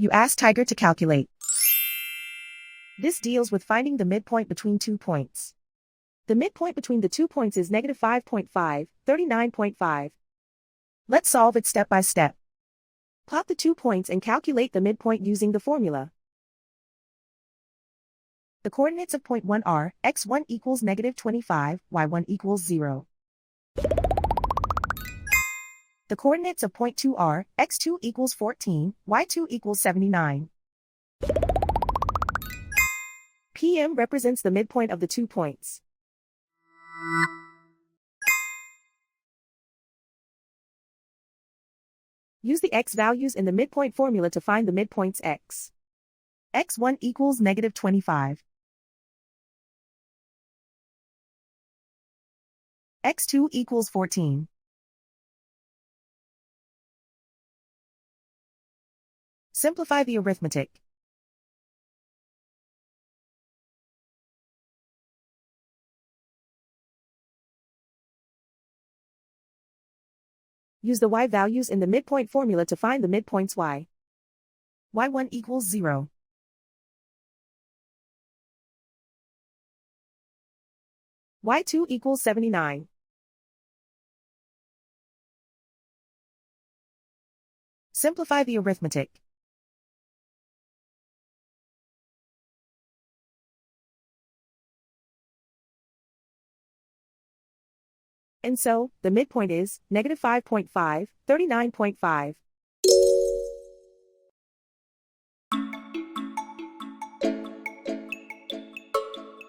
You ask Tiger to calculate. This deals with finding the midpoint between 2 points. The midpoint between the 2 points is negative 5.5, 39.5. Let's solve it step by step. Plot the 2 points and calculate the midpoint using the formula. The coordinates of point 1 are, x1 equals negative 25, y1 equals 0. The coordinates of point 2 are, x2 equals 14, y2 equals 79. PM represents the midpoint of the 2 points. Use the x values in the midpoint formula to find the midpoints x. x1 equals negative 25. x2 equals 14. Simplify the arithmetic. Use the y values in the midpoint formula to find the midpoints y. y1 equals 0. y2 equals 79. Simplify the arithmetic. And so, the midpoint is negative 5.5, 39.5.